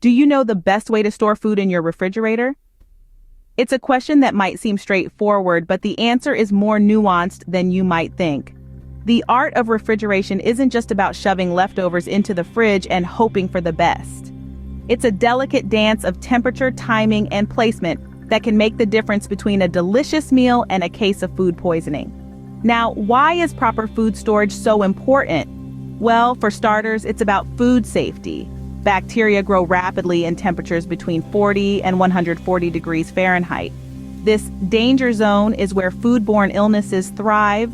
Do you know the best way to store food in your refrigerator? It's a question that might seem straightforward, but the answer is more nuanced than you might think. The art of refrigeration isn't just about shoving leftovers into the fridge and hoping for the best. It's a delicate dance of temperature, timing, and placement that can make the difference between a delicious meal and a case of food poisoning. Now, why is proper food storage so important? Well, for starters, it's about food safety. Bacteria grow rapidly in temperatures between 40 and 140 degrees Fahrenheit. This danger zone is where foodborne illnesses thrive.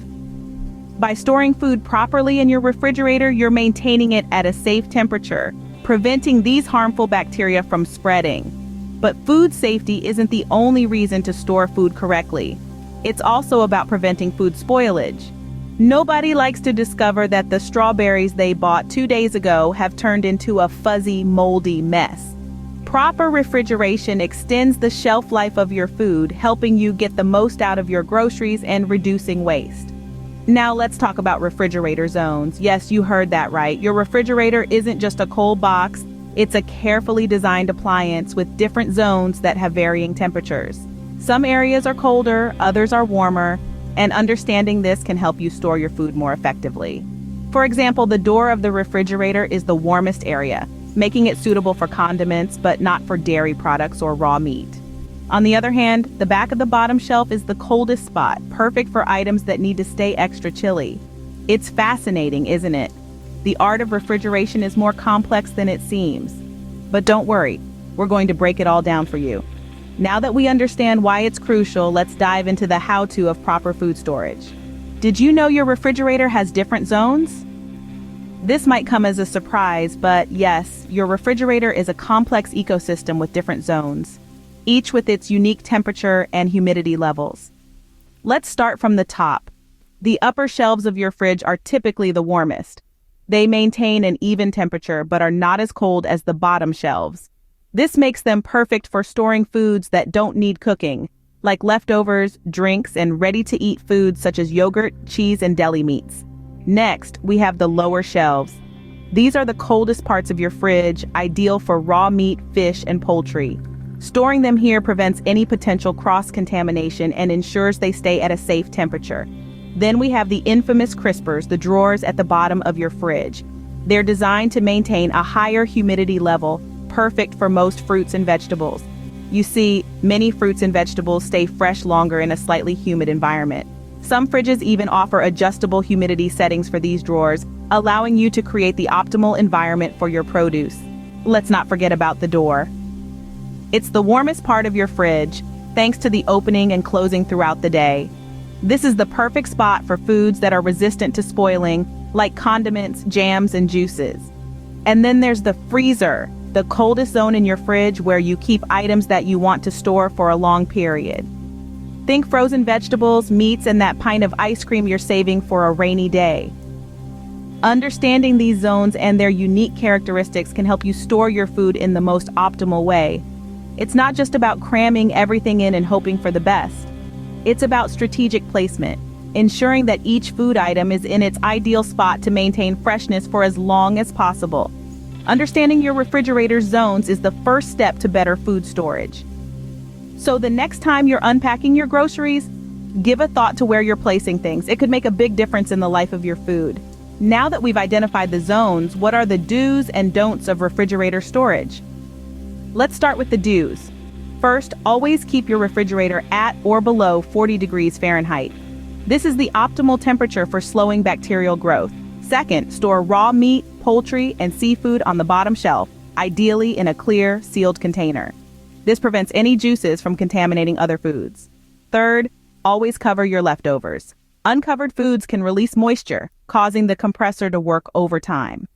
By storing food properly in your refrigerator, you're maintaining it at a safe temperature, preventing these harmful bacteria from spreading. But food safety isn't the only reason to store food correctly. It's also about preventing food spoilage. Nobody likes to discover that the strawberries they bought 2 days ago have turned into a fuzzy, moldy mess. Proper refrigeration extends the shelf life of your food, helping you get the most out of your groceries and reducing waste. Now let's talk about refrigerator zones. Yes, you heard that right. Your refrigerator isn't just a cold box, it's a carefully designed appliance with different zones that have varying temperatures. Some areas are colder, others are warmer, and understanding this can help you store your food more effectively. For example, the door of the refrigerator is the warmest area, making it suitable for condiments but not for dairy products or raw meat. On the other hand, the back of the bottom shelf is the coldest spot, perfect for items that need to stay extra chilly. It's fascinating, isn't it? The art of refrigeration is more complex than it seems. But don't worry, we're going to break it all down for you. Now that we understand why it's crucial, let's dive into the how-to of proper food storage. Did you know your refrigerator has different zones? This might come as a surprise, but yes, your refrigerator is a complex ecosystem with different zones, each with its unique temperature and humidity levels. Let's start from the top. The upper shelves of your fridge are typically the warmest. They maintain an even temperature but are not as cold as the bottom shelves. This makes them perfect for storing foods that don't need cooking, like leftovers, drinks, and ready-to-eat foods such as yogurt, cheese, and deli meats. Next, we have the lower shelves. These are the coldest parts of your fridge, ideal for raw meat, fish, and poultry. Storing them here prevents any potential cross-contamination and ensures they stay at a safe temperature. Then we have the infamous crispers, the drawers at the bottom of your fridge. They're designed to maintain a higher humidity level, perfect for most fruits and vegetables. You see, many fruits and vegetables stay fresh longer in a slightly humid environment. Some fridges even offer adjustable humidity settings for these drawers, allowing you to create the optimal environment for your produce. Let's not forget about the door. It's the warmest part of your fridge, thanks to the opening and closing throughout the day. This is the perfect spot for foods that are resistant to spoiling, like condiments, jams, and juices. And then there's the freezer, the coldest zone in your fridge where you keep items that you want to store for a long period. Think frozen vegetables, meats, and that pint of ice cream you're saving for a rainy day. Understanding these zones and their unique characteristics can help you store your food in the most optimal way. It's not just about cramming everything in and hoping for the best. It's about strategic placement, ensuring that each food item is in its ideal spot to maintain freshness for as long as possible. Understanding your refrigerator's zones is the first step to better food storage. So the next time you're unpacking your groceries, give a thought to where you're placing things. It could make a big difference in the life of your food. Now that we've identified the zones, what are the do's and don'ts of refrigerator storage? Let's start with the do's. First, always keep your refrigerator at or below 40 degrees Fahrenheit. This is the optimal temperature for slowing bacterial growth. Second, store raw meat, poultry, and seafood on the bottom shelf, ideally in a clear, sealed container. This prevents any juices from contaminating other foods. Third, always cover your leftovers. Uncovered foods can release moisture, causing the compressor to work overtime.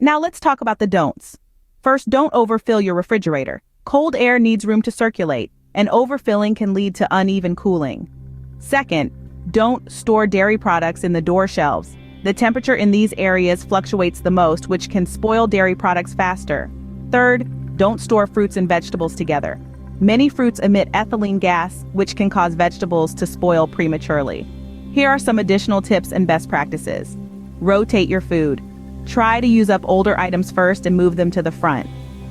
Now let's talk about the don'ts. First, don't overfill your refrigerator. Cold air needs room to circulate, and overfilling can lead to uneven cooling. Second, don't store dairy products in the door shelves. The temperature in these areas fluctuates the most, which can spoil dairy products faster. Third, don't store fruits and vegetables together. Many fruits emit ethylene gas, which can cause vegetables to spoil prematurely. Here are some additional tips and best practices. Rotate your food. Try to use up older items first and move them to the front.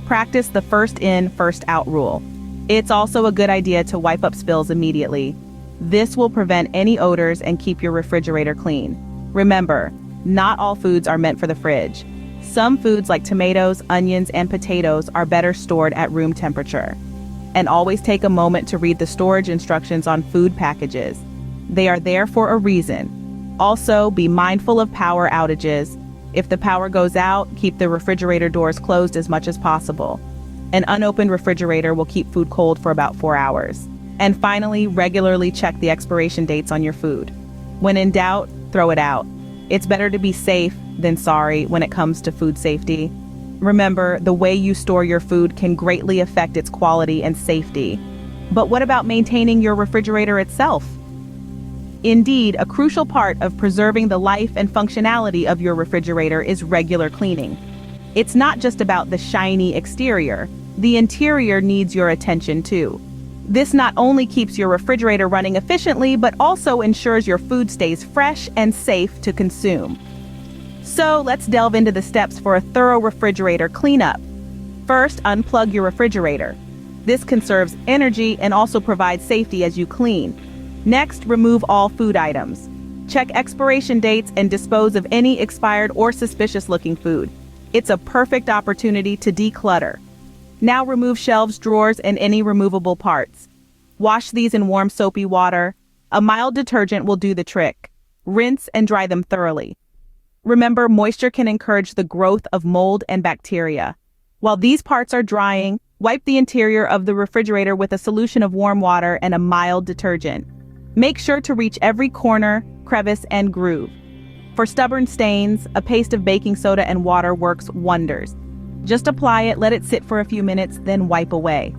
Practice the first in, first out rule. It's also a good idea to wipe up spills immediately. This will prevent any odors and keep your refrigerator clean. Remember, not all foods are meant for the fridge. Some foods like tomatoes, onions, and potatoes are better stored at room temperature. And always take a moment to read the storage instructions on food packages. They are there for a reason. Also, be mindful of power outages. If the power goes out, keep the refrigerator doors closed as much as possible. An unopened refrigerator will keep food cold for about 4 hours. And finally, regularly check the expiration dates on your food. When in doubt, throw it out. It's better to be safe than sorry when it comes to food safety. Remember, the way you store your food can greatly affect its quality and safety. But what about maintaining your refrigerator itself? Indeed, a crucial part of preserving the life and functionality of your refrigerator is regular cleaning. It's not just about the shiny exterior. The interior needs your attention too. This not only keeps your refrigerator running efficiently, but also ensures your food stays fresh and safe to consume. So let's delve into the steps for a thorough refrigerator cleanup. First, unplug your refrigerator. This conserves energy and also provides safety as you clean. Next, remove all food items. Check expiration dates and dispose of any expired or suspicious-looking food. It's a perfect opportunity to declutter. Now remove shelves, drawers, and any removable parts. Wash these in warm soapy water. A mild detergent will do the trick. Rinse and dry them thoroughly. Remember, moisture can encourage the growth of mold and bacteria. While these parts are drying, wipe the interior of the refrigerator with a solution of warm water and a mild detergent. Make sure to reach every corner, crevice, and groove. For stubborn stains, a paste of baking soda and water works wonders. Just apply it, let it sit for a few minutes, then wipe away.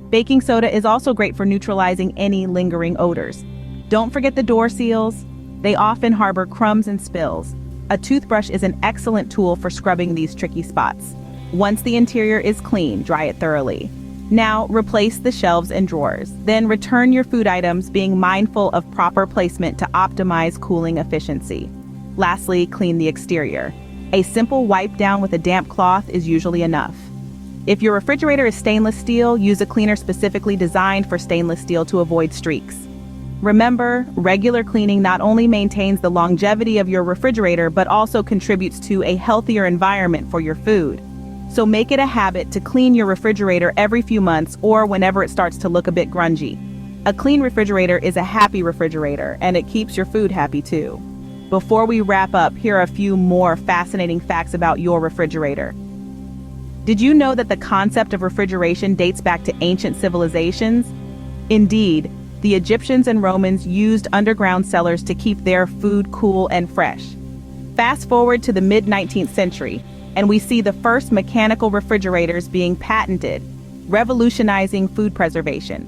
Baking soda is also great for neutralizing any lingering odors. Don't forget the door seals. They often harbor crumbs and spills. A toothbrush is an excellent tool for scrubbing these tricky spots. Once the interior is clean, dry it thoroughly. Now, replace the shelves and drawers. Then return your food items, being mindful of proper placement to optimize cooling efficiency. Lastly, clean the exterior. A simple wipe down with a damp cloth is usually enough. If your refrigerator is stainless steel, use a cleaner specifically designed for stainless steel to avoid streaks. Remember, regular cleaning not only maintains the longevity of your refrigerator, but also contributes to a healthier environment for your food. So make it a habit to clean your refrigerator every few months or whenever it starts to look a bit grungy. A clean refrigerator is a happy refrigerator, and it keeps your food happy too. Before we wrap up, here are a few more fascinating facts about your refrigerator. Did you know that the concept of refrigeration dates back to ancient civilizations? Indeed, the Egyptians and Romans used underground cellars to keep their food cool and fresh. Fast forward to the mid-19th century, and we see the first mechanical refrigerators being patented, revolutionizing food preservation.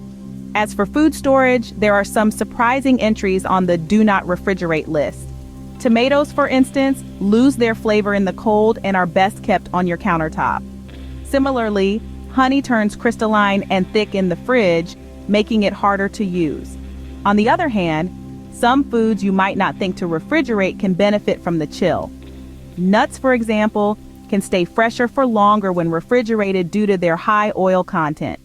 As for food storage, there are some surprising entries on the do not refrigerate list. Tomatoes, for instance, lose their flavor in the cold and are best kept on your countertop. Similarly, honey turns crystalline and thick in the fridge, making it harder to use. On the other hand, some foods you might not think to refrigerate can benefit from the chill. Nuts, for example, can stay fresher for longer when refrigerated due to their high oil content.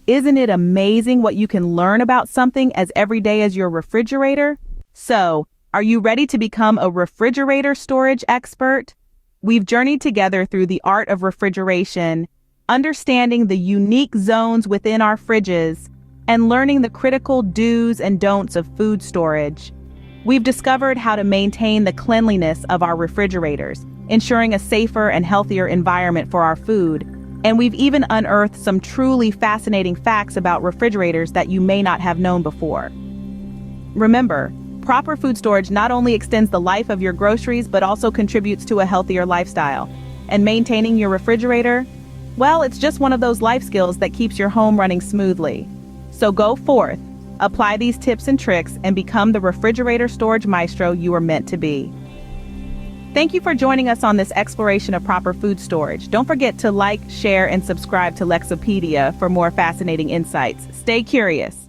Isn't it amazing what you can learn about something as everyday as your refrigerator? So, are you ready to become a refrigerator storage expert? We've journeyed together through the art of refrigeration, understanding the unique zones within our fridges, and learning the critical do's and don'ts of food storage. We've discovered how to maintain the cleanliness of our refrigerators, ensuring a safer and healthier environment for our food. And we've even unearthed some truly fascinating facts about refrigerators that you may not have known before. Remember, proper food storage not only extends the life of your groceries, but also contributes to a healthier lifestyle. And maintaining your refrigerator, well, it's just one of those life skills that keeps your home running smoothly. So go forth, apply these tips and tricks, and become the refrigerator storage maestro you are meant to be. Thank you for joining us on this exploration of proper food storage. Don't forget to like, share, and subscribe to Lexopedia for more fascinating insights. Stay curious.